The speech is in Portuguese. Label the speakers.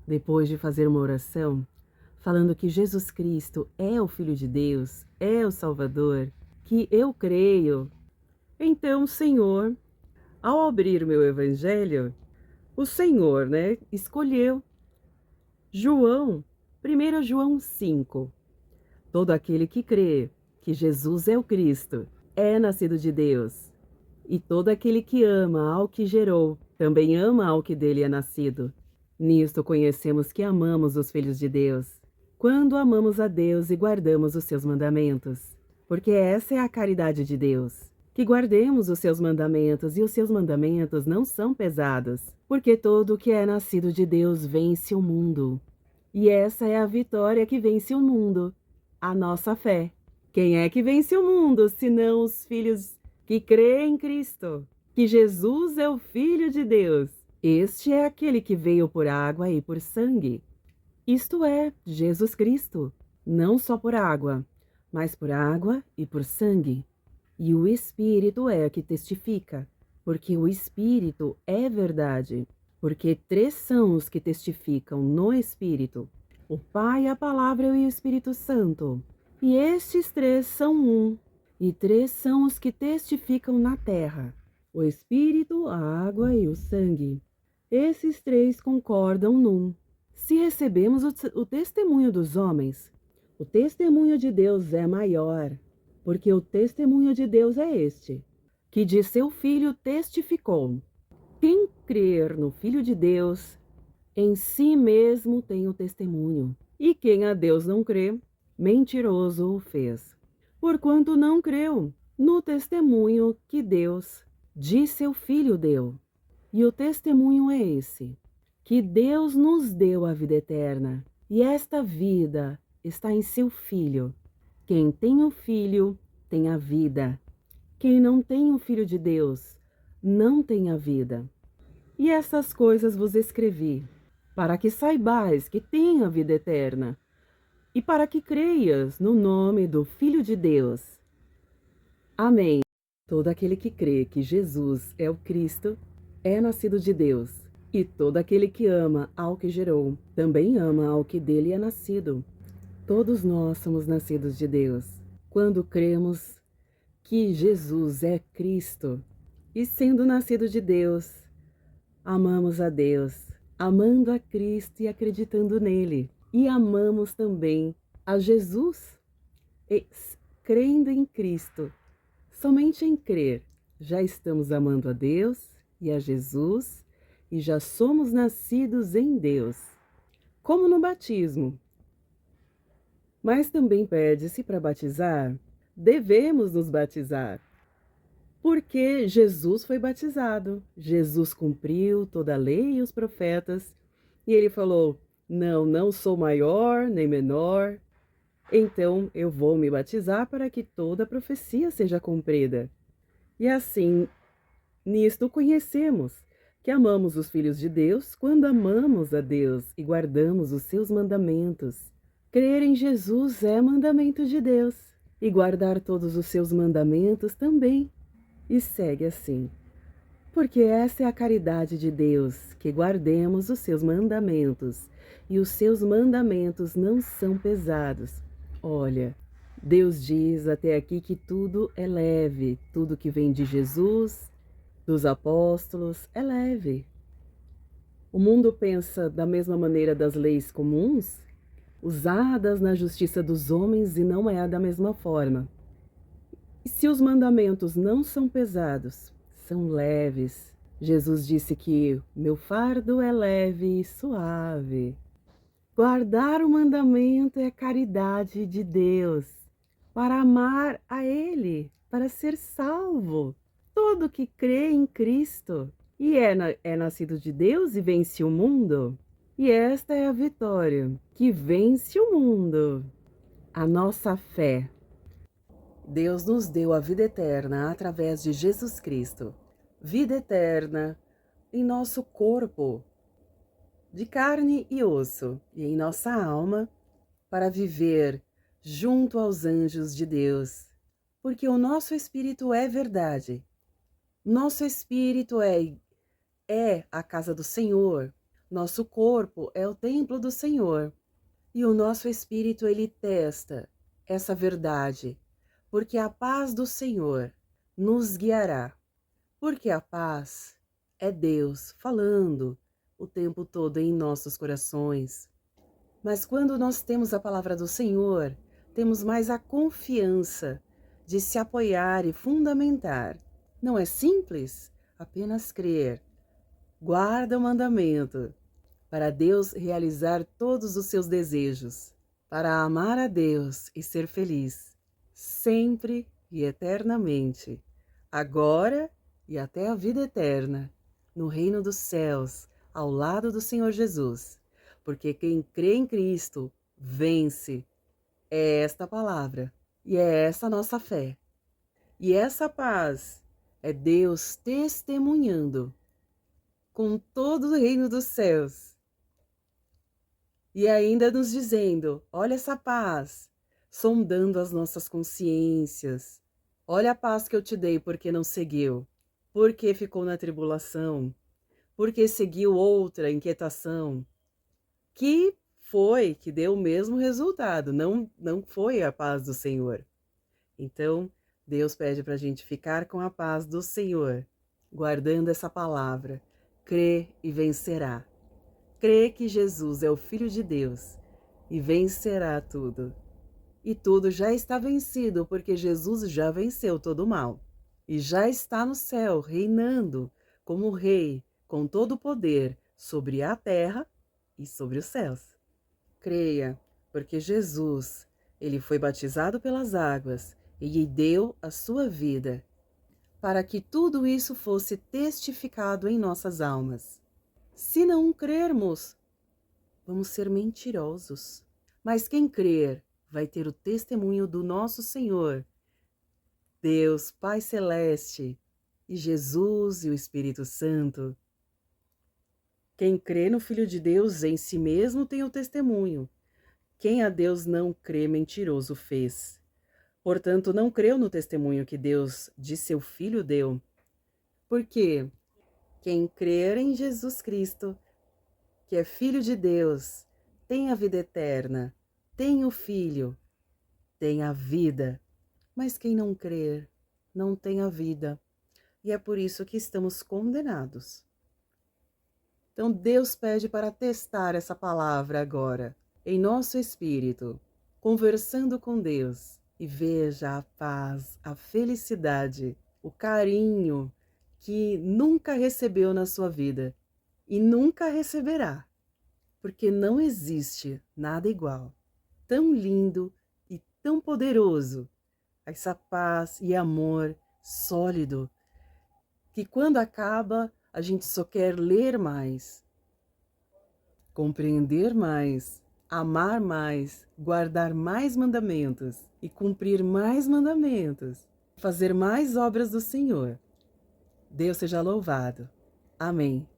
Speaker 1: depois de fazer uma oração, falando que Jesus Cristo é o Filho de Deus, é o Salvador, que eu creio, então, Senhor, ao abrir o meu evangelho, o Senhor, escolheu João, 1 João 5. Todo aquele que crê que Jesus é o Cristo é nascido de Deus. E todo aquele que ama ao que gerou, também ama ao que dele é nascido. Nisto conhecemos que amamos os filhos de Deus, quando amamos a Deus e guardamos os seus mandamentos. Porque essa é a caridade de Deus, que guardemos os seus mandamentos, e os seus mandamentos não são pesados, porque todo o que é nascido de Deus vence o mundo. E essa é a vitória que vence o mundo, a nossa fé. Quem é que vence o mundo, senão os filhos que creem em Cristo, que Jesus é o Filho de Deus? Este é aquele que veio por água e por sangue, isto é, Jesus Cristo, não só por água, mas por água e por sangue. E o Espírito é que testifica, porque o Espírito é verdade. Porque três são os que testificam no Espírito: o Pai, a Palavra e o Espírito Santo. E estes três são um, e três são os que testificam na terra: o Espírito, a água e o sangue. Esses três concordam num. Se recebemos o testemunho dos homens, o testemunho de Deus é maior, porque o testemunho de Deus é este, que de seu Filho testificou. Quem crer no Filho de Deus, em si mesmo tem o testemunho. E quem a Deus não crê, mentiroso o fez. Porquanto não creu no testemunho que Deus de seu Filho deu. E o testemunho é esse, que Deus nos deu a vida eterna, e esta vida está em seu Filho. Quem tem o Filho tem a vida. Quem não tem o Filho de Deus não tem a vida. E essas coisas vos escrevi, para que saibais que tenho a vida eterna, e para que creias no nome do Filho de Deus. Amém. Todo aquele que crê que Jesus é o Cristo é nascido de Deus, e todo aquele que ama ao que gerou, também ama ao que dele é nascido. Todos nós somos nascidos de Deus, quando cremos que Jesus é Cristo, e sendo nascido de Deus, amamos a Deus, amando a Cristo e acreditando nele. E amamos também a Jesus, e crendo em Cristo. Somente em crer, já estamos amando a Deus e a Jesus, e já somos nascidos em Deus. Como no batismo. Mas também pede-se para batizar, devemos nos batizar. Porque Jesus foi batizado, Jesus cumpriu toda a lei e os profetas, e ele falou: não sou maior nem menor, então eu vou me batizar para que toda a profecia seja cumprida. E assim, nisto conhecemos que amamos os filhos de Deus quando amamos a Deus e guardamos os seus mandamentos. Crer em Jesus é mandamento de Deus, e guardar todos os seus mandamentos também. E segue assim: porque essa é a caridade de Deus, que guardemos os seus mandamentos, e os seus mandamentos não são pesados. Olha, Deus diz até aqui que tudo é leve, tudo que vem de Jesus, dos apóstolos, é leve. O mundo pensa da mesma maneira das leis comuns, usadas na justiça dos homens, e não é da mesma forma. E se os mandamentos não são pesados, são leves. Jesus disse que meu fardo é leve e suave. Guardar o mandamento é a caridade de Deus, para amar a Ele, para ser salvo. Todo que crê em Cristo e é nascido de Deus e vence o mundo. E esta é a vitória que vence o mundo, a nossa fé. Deus nos deu a vida eterna através de Jesus Cristo. Vida eterna em nosso corpo, de carne e osso, e em nossa alma, para viver junto aos anjos de Deus. Porque o nosso espírito é verdade. Nosso espírito é a casa do Senhor. Nosso corpo é o templo do Senhor e o nosso espírito ele testa essa verdade, porque a paz do Senhor nos guiará. Porque a paz é Deus falando o tempo todo em nossos corações. Mas quando nós temos a palavra do Senhor, temos mais a confiança de se apoiar e fundamentar. Não é simples? Apenas crer. Guarda o mandamento, para Deus realizar todos os seus desejos, para amar a Deus e ser feliz, sempre e eternamente, agora e até a vida eterna, no reino dos céus, ao lado do Senhor Jesus. Porque quem crê em Cristo vence. É esta palavra e é essa nossa fé. E essa paz é Deus testemunhando com todo o reino dos céus. E ainda nos dizendo, olha essa paz, sondando as nossas consciências. Olha a paz que eu te dei porque não seguiu, porque ficou na tribulação, porque seguiu outra inquietação, que deu o mesmo resultado, não foi a paz do Senhor. Então, Deus pede para a gente ficar com a paz do Senhor, guardando essa palavra. Crê e vencerá. Crê que Jesus é o Filho de Deus e vencerá tudo. E tudo já está vencido, porque Jesus já venceu todo o mal. E já está no céu, reinando como Rei, com todo o poder sobre a terra e sobre os céus. Creia, porque Jesus, ele foi batizado pelas águas e lhe deu a sua vida, para que tudo isso fosse testificado em nossas almas. Se não crermos, vamos ser mentirosos. Mas quem crer vai ter o testemunho do nosso Senhor, Deus, Pai Celeste, e Jesus e o Espírito Santo. Quem crê no Filho de Deus em si mesmo tem o testemunho. Quem a Deus não crê, mentiroso fez. Portanto, não creu no testemunho que Deus de seu Filho deu. Porque quem crer em Jesus Cristo, que é Filho de Deus, tem a vida eterna, tem o Filho, tem a vida. Mas quem não crer, não tem a vida. E é por isso que estamos condenados. Então Deus pede para testar essa palavra agora, em nosso espírito, conversando com Deus, e veja a paz, a felicidade, o carinho que nunca recebeu na sua vida e nunca receberá, porque não existe nada igual, tão lindo e tão poderoso, essa paz e amor sólido, que quando acaba, a gente só quer ler mais, compreender mais, amar mais, guardar mais mandamentos e cumprir mais mandamentos, fazer mais obras do Senhor. Deus seja louvado. Amém.